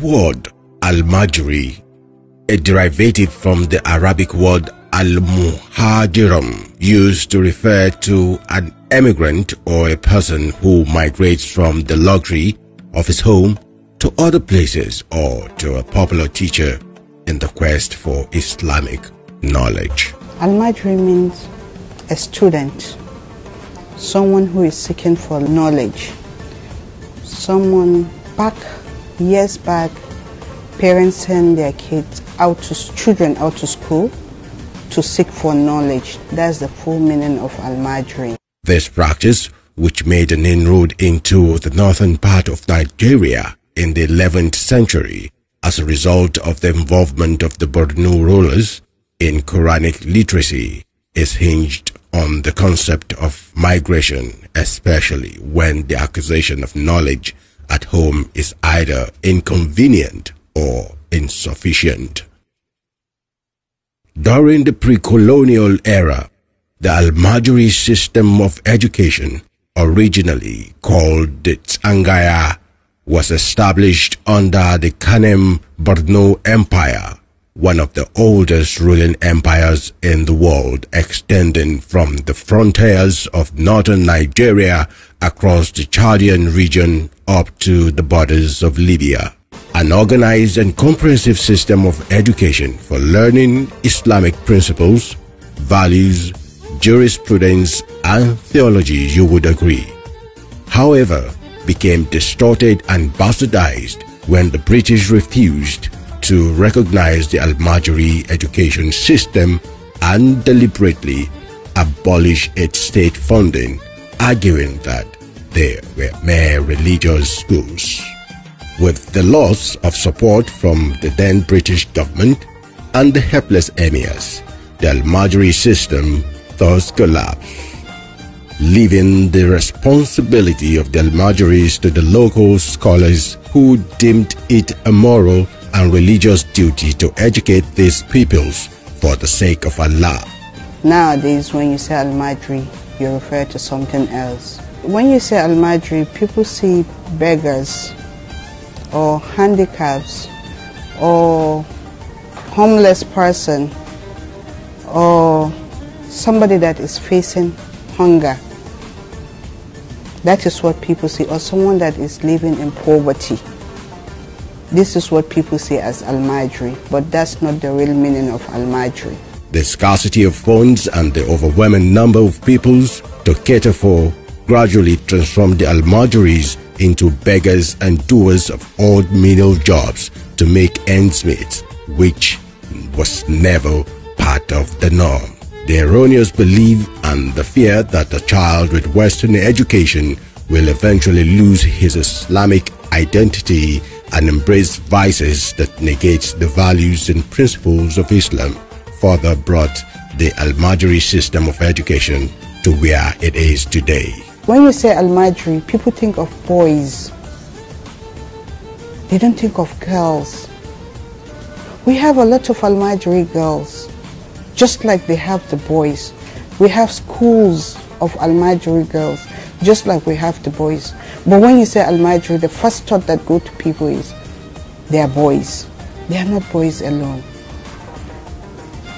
word Almajiri, a derivative from the Arabic word Almuhajirum, used to refer to an emigrant or a person who migrates from the luxury of his home to other places, or to a popular teacher in the quest for Islamic knowledge. Almajiri means a student, someone who is seeking for knowledge. Someone years back, parents send their children out to school to seek for knowledge. That's the full meaning of Almajiri. This practice, which made an inroad into the northern part of Nigeria in the 11th century as a result of the involvement of the Borno rulers in Quranic literacy, is hinged on the concept of migration, especially when the acquisition of knowledge at home is either inconvenient or insufficient. During the pre-colonial era, the Almajiri system of education, originally called the Tsangaya, was established under the Kanem Borno Empire, one of the oldest ruling empires in the world, extending from the frontiers of northern Nigeria across the Chadian region up to the borders of Libya. An organized and comprehensive system of education for learning Islamic principles, values, jurisprudence, and theology, you would agree. However, became distorted and bastardized when the British refused to recognize the Almajiri education system and deliberately abolish its state funding, arguing that they were mere religious schools. With the loss of support from the then British government and the helpless emirs, the Almajiri system thus collapsed, leaving the responsibility of the Almajiris to the local scholars who deemed it a moral and religious duty to educate these peoples for the sake of Allah. Nowadays, when you say Almajiri, you refer to something else. When you say Almajiri, people see beggars or handicaps or homeless person or somebody that is facing hunger. That is what people see, or someone that is living in poverty. This is what people see as Almajiri, but that's not the real meaning of Almajiri. The scarcity of funds and the overwhelming number of peoples to cater for gradually transformed the Almajiris into beggars and doers of odd menial jobs to make ends meet, which was never part of the norm. The erroneous belief and the fear that a child with Western education will eventually lose his Islamic identity and embrace vices that negate the values and principles of Islam further brought the Almajiri system of education to where it is today. When you say Almajiri, people think of boys. They don't think of girls. We have a lot of Almajiri girls, just like they have the boys. We have schools of Almajiri girls, just like we have the boys. But when you say Almajiri, the first thought that goes to people is they are boys. They are not boys alone.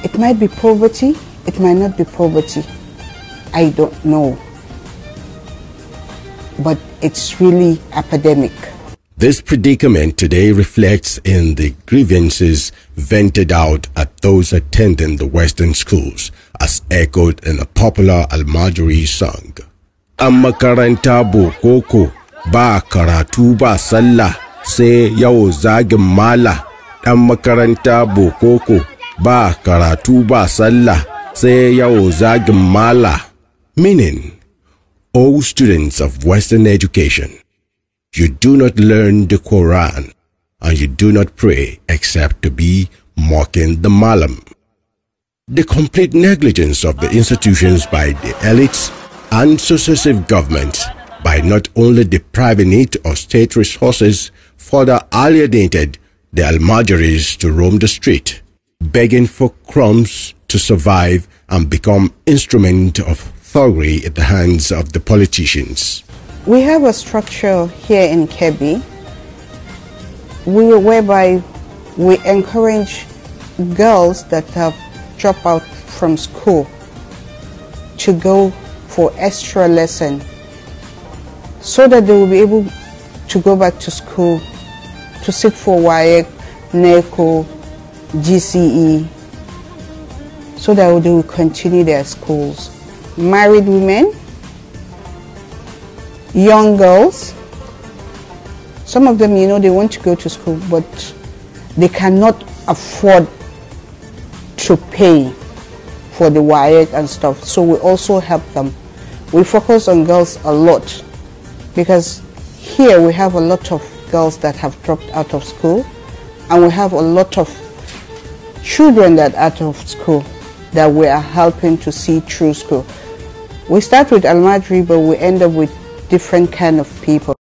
It might be poverty, it might not be poverty. I don't know. But it's really epidemic. This predicament today reflects in the grievances vented out at those attending the Western schools, as echoed in a popular Almajiri song. An makaranta bokoko ba karatu ba sallah sai yau zagin mala. An makaranta bokoko ba karatu ba sallah sai yau zagin mala. Meaning, all students of Western education, you do not learn the Quran and you do not pray except to be mocking the Malam. The complete negligence of the institutions by the elites and successive governments by not only depriving it of state resources further alienated the Almajiris to roam the street, begging for crumbs to survive and become instrument of thuggery in the hands of the politicians. We have a structure here in Kebbi whereby we encourage girls that have dropped out from school to go for extra lesson so that they will be able to go back to school to sit for WAEC, NECO, GCE, so that they will continue their schools. Married women, young girls, some of them, they want to go to school, but they cannot afford to pay for the WAEC and stuff, so we also help them. We focus on girls a lot because here we have a lot of girls that have dropped out of school, and we have a lot of children that are out of school that we are helping to see through school. We start with Almajiri, but we end up with different kind of people.